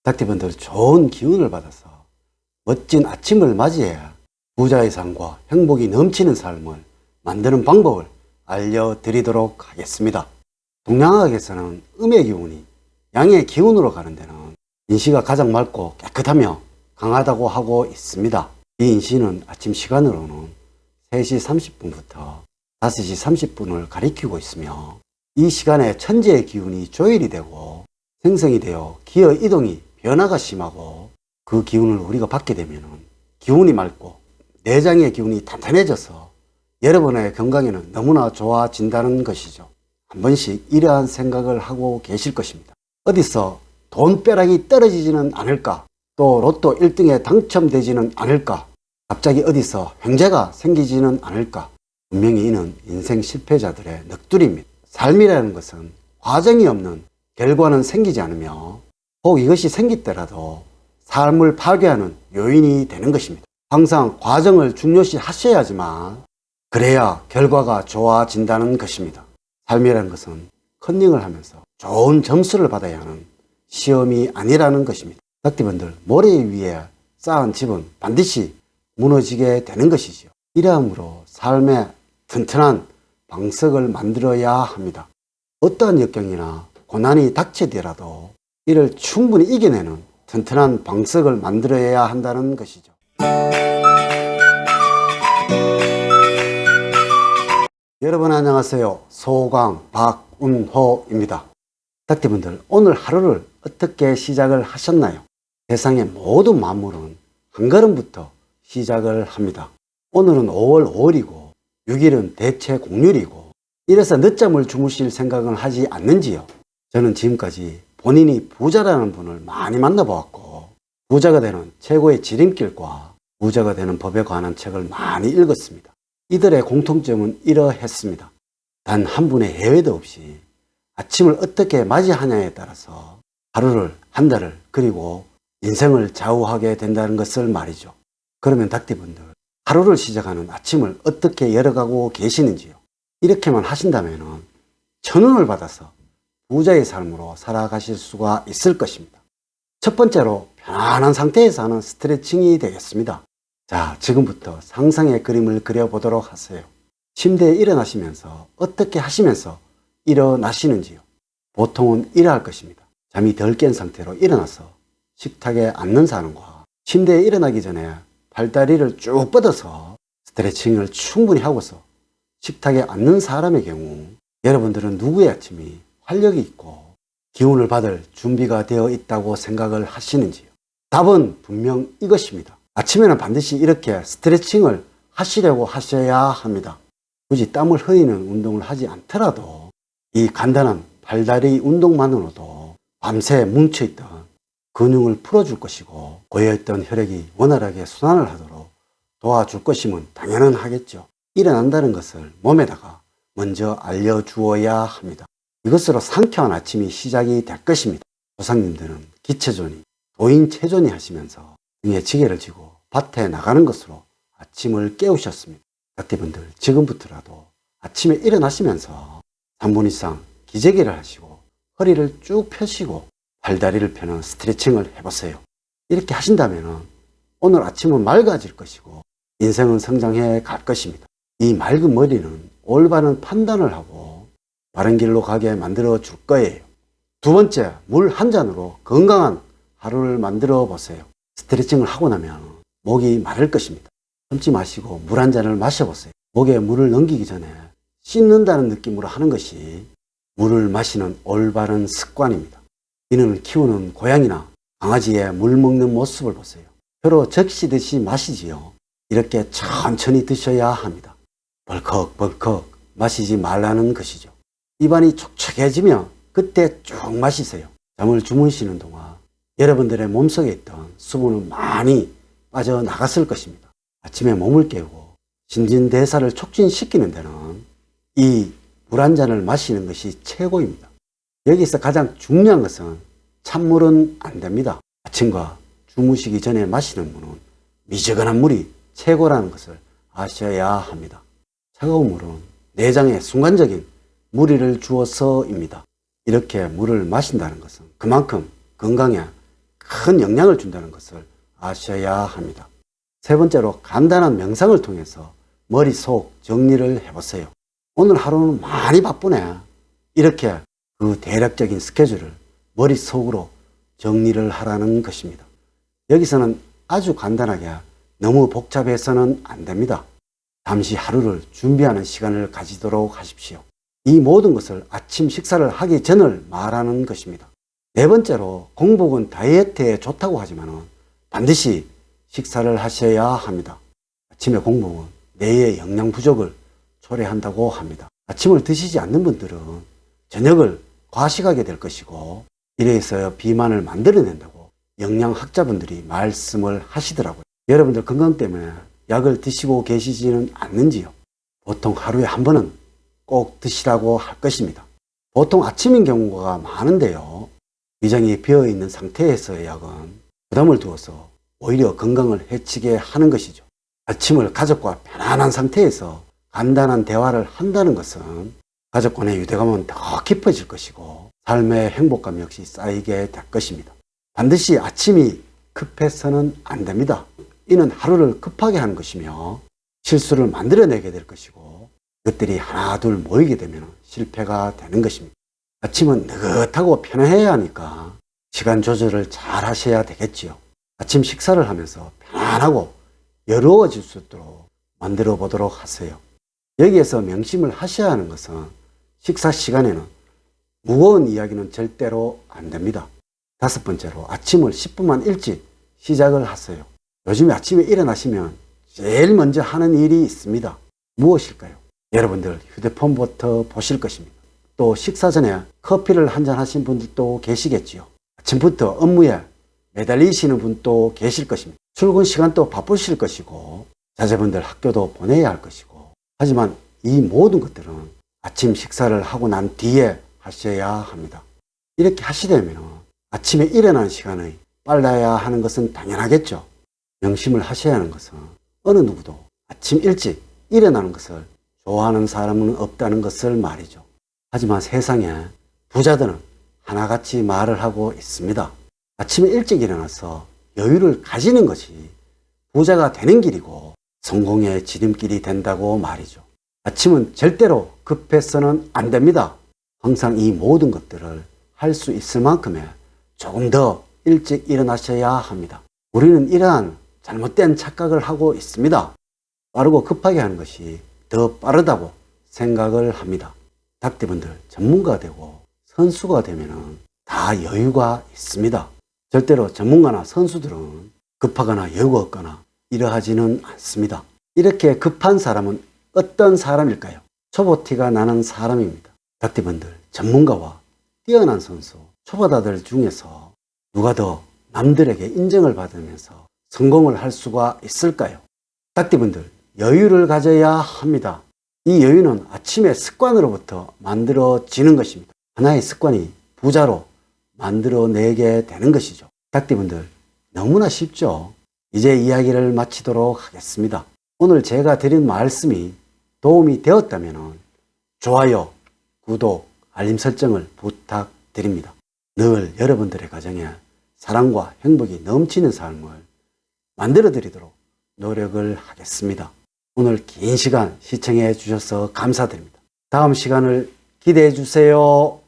닭띠분들 좋은 기운을 받아서 멋진 아침을 맞이해야 부자의 삶과 행복이 넘치는 삶을 만드는 방법을 알려드리도록 하겠습니다. 동양학에서는 음의 기운이 양의 기운으로 가는 데는 인시가 가장 맑고 깨끗하며 강하다고 하고 있습니다. 이 인시는 아침 시간으로는 3시 30분부터 5시 30분을 가리키고 있으며 이 시간에 천지의 기운이 조율이 되고 생성이 되어 기어 이동이 변화가 심하고 그 기운을 우리가 받게 되면 기운이 맑고 내장의 기운이 탄탄해져서 여러분의 건강에는 너무나 좋아진다는 것이죠. 한 번씩 이러한 생각을 하고 계실 것입니다. 어디서 돈벼락이 떨어지지는 않을까? 또 로또 1등에 당첨되지는 않을까? 갑자기 어디서 횡재가 생기지는 않을까? 분명히 이는 인생 실패자들의 넋두리입니다. 삶이라는 것은 과정이 없는 결과는 생기지 않으며 혹 이것이 생기더라도 삶을 파괴하는 요인이 되는 것입니다. 항상 과정을 중요시 하셔야지만 그래야 결과가 좋아진다는 것입니다. 삶이라는 것은 컨닝을 하면서 좋은 점수를 받아야 하는 시험이 아니라는 것입니다. 닭띠분들, 모래 위에 쌓은 집은 반드시 무너지게 되는 것이지요. 이러함으로 삶의 튼튼한 방석을 만들어야 합니다. 어떠한 역경이나 고난이 닥치더라도 이를 충분히 이겨내는 튼튼한 방석을 만들어야 한다는 것이죠. 여러분 안녕하세요. 소강 박운호입니다. 닭띠분들, 오늘 하루를 어떻게 시작을 하셨나요? 세상의 모든 만물은 한 걸음부터 시작을 합니다. 오늘은 5월 5일이고 6일은 대체 공휴일이고 이래서 늦잠을 주무실 생각은 하지 않는지요? 저는 지금까지 본인이 부자라는 분을 많이 만나보았고 부자가 되는 최고의 지름길과 부자가 되는 법에 관한 책을 많이 읽었습니다. 이들의 공통점은 이러했습니다. 단 한 분의 예외도 없이 아침을 어떻게 맞이하냐에 따라서 하루를, 한 달을, 그리고 인생을 좌우하게 된다는 것을 말이죠. 그러면 닭띠분들, 하루를 시작하는 아침을 어떻게 열어가고 계시는지요? 이렇게만 하신다면 천운을 받아서 부자의 삶으로 살아가실 수가 있을 것입니다. 첫 번째로 편안한 상태에서 하는 스트레칭이 되겠습니다. 자, 지금부터 상상의 그림을 그려보도록 하세요. 침대에 일어나시면서 어떻게 하시면서 일어나시는지요? 보통은 이러할 것입니다. 잠이 덜 깬 상태로 일어나서 식탁에 앉는 사람과 침대에 일어나기 전에 팔다리를 쭉 뻗어서 스트레칭을 충분히 하고서 식탁에 앉는 사람의 경우 여러분들은 누구의 아침이 활력이 있고 기운을 받을 준비가 되어 있다고 생각을 하시는지요? 답은 분명 이것입니다. 아침에는 반드시 이렇게 스트레칭을 하시려고 하셔야 합니다. 굳이 땀을 흘리는 운동을 하지 않더라도 이 간단한 팔다리 운동만으로도 밤새 뭉쳐있던 근육을 풀어줄 것이고 고여있던 혈액이 원활하게 순환을 하도록 도와줄 것임은 당연은 하겠죠. 일어난다는 것을 몸에다가 먼저 알려주어야 합니다. 이것으로 상쾌한 아침이 시작이 될 것입니다. 조상님들은 기체존이, 도인체존이 하시면서 등에 지게를 지고 밭에 나가는 것으로 아침을 깨우셨습니다. 닭띠분들, 지금부터라도 아침에 일어나시면서 3분 이상 기재기를 하시고 허리를 쭉 펴시고 팔다리를 펴는 스트레칭을 해보세요. 이렇게 하신다면 오늘 아침은 맑아질 것이고 인생은 성장해 갈 것입니다. 이 맑은 머리는 올바른 판단을 하고 바른 길로 가게 만들어 줄 거예요. 두 번째, 물 한 잔으로 건강한 하루를 만들어 보세요. 스트레칭을 하고 나면 목이 마를 것입니다. 참지 마시고 물 한 잔을 마셔보세요. 목에 물을 넘기기 전에 씻는다는 느낌으로 하는 것이 물을 마시는 올바른 습관입니다. 이는 키우는 고양이나 강아지의 물 먹는 모습을 보세요. 혀로 적시듯이 마시지요. 이렇게 천천히 드셔야 합니다. 벌컥벌컥 마시지 말라는 것이죠. 입안이 촉촉해지면 그때 쭉 마시세요. 잠을 주무시는 동안 여러분들의 몸속에 있던 수분은 많이 빠져나갔을 것입니다. 아침에 몸을 깨우고 신진대사를 촉진시키는 데는 이 물 한 잔을 마시는 것이 최고입니다. 여기서 가장 중요한 것은 찬물은 안 됩니다. 아침과 주무시기 전에 마시는 물은 미지근한 물이 최고라는 것을 아셔야 합니다. 차가운 물은 내장에 순간적인 무리를 주어서입니다. 이렇게 물을 마신다는 것은 그만큼 건강에 큰 영향을 준다는 것을 아셔야 합니다. 세 번째로 간단한 명상을 통해서 머릿속 정리를 해보세요. 오늘 하루는 많이 바쁘네. 이렇게 그 대략적인 스케줄을 머릿속으로 정리를 하라는 것입니다. 여기서는 아주 간단하게 너무 복잡해서는 안 됩니다. 잠시 하루를 준비하는 시간을 가지도록 하십시오. 이 모든 것을 아침 식사를 하기 전을 말하는 것입니다. 네 번째로 공복은 다이어트에 좋다고 하지만 반드시 식사를 하셔야 합니다. 아침에 공복은 뇌의 영양 부족을 초래한다고 합니다. 아침을 드시지 않는 분들은 저녁을 과식하게 될 것이고 이래서 비만을 만들어낸다고 영양학자분들이 말씀을 하시더라고요. 여러분들 건강 때문에 약을 드시고 계시지는 않는지요? 보통 하루에 한 번은 꼭 드시라고 할 것입니다. 보통 아침인 경우가 많은데요. 위장이 비어있는 상태에서의 약은 부담을 두어서 오히려 건강을 해치게 하는 것이죠. 아침을 가족과 편안한 상태에서 간단한 대화를 한다는 것은 가족 간의 유대감은 더 깊어질 것이고 삶의 행복감 역시 쌓이게 될 것입니다. 반드시 아침이 급해서는 안 됩니다. 이는 하루를 급하게 하는 것이며 실수를 만들어내게 될 것이고 그것들이 하나 둘 모이게 되면 실패가 되는 것입니다. 아침은 느긋하고 편안해야 하니까 시간 조절을 잘 하셔야 되겠지요. 아침 식사를 하면서 편안하고 여유로워질 수 있도록 만들어 보도록 하세요. 여기에서 명심을 하셔야 하는 것은 식사 시간에는 무거운 이야기는 절대로 안 됩니다. 다섯 번째로 아침을 10분만 일찍 시작을 하세요. 요즘에 아침에 일어나시면 제일 먼저 하는 일이 있습니다. 무엇일까요? 여러분들 휴대폰부터 보실 것입니다. 또 식사 전에 커피를 한잔 하신 분들도 계시겠지요. 아침부터 업무에 매달리시는 분도 계실 것입니다. 출근 시간도 바쁘실 것이고 자제분들 학교도 보내야 할 것이고 하지만 이 모든 것들은 아침 식사를 하고 난 뒤에 하셔야 합니다. 이렇게 하시려면 아침에 일어나는 시간이 빨라야 하는 것은 당연하겠죠. 명심을 하셔야 하는 것은 어느 누구도 아침 일찍 일어나는 것을 좋아하는 사람은 없다는 것을 말이죠. 하지만 세상에 부자들은 하나같이 말을 하고 있습니다. 아침에 일찍 일어나서 여유를 가지는 것이 부자가 되는 길이고 성공의 지름길이 된다고 말이죠. 아침은 절대로 급해서는 안 됩니다. 항상 이 모든 것들을 할 수 있을 만큼의 조금 더 일찍 일어나셔야 합니다. 우리는 이러한 잘못된 착각을 하고 있습니다. 빠르고 급하게 하는 것이 더 빠르다고 생각을 합니다. 닭띠분들 전문가가 되고 선수가 되면 다 여유가 있습니다. 절대로 전문가나 선수들은 급하거나 여유가 없거나 이러하지는 않습니다. 이렇게 급한 사람은 어떤 사람일까요? 초보티가 나는 사람입니다. 닭띠분들 전문가와 뛰어난 선수, 초보자들 중에서 누가 더 남들에게 인정을 받으면서 성공을 할 수가 있을까요? 닭띠분들 여유를 가져야 합니다. 이 여유는 아침의 습관으로부터 만들어지는 것입니다. 하나의 습관이 부자로 만들어내게 되는 것이죠. 닭띠분들 너무나 쉽죠? 이제 이야기를 마치도록 하겠습니다. 오늘 제가 드린 말씀이 도움이 되었다면 좋아요, 구독, 알림 설정을 부탁드립니다. 늘 여러분들의 가정에 사랑과 행복이 넘치는 삶을 만들어 드리도록 노력을 하겠습니다. 오늘 긴 시간 시청해 주셔서 감사드립니다. 다음 시간을 기대해 주세요.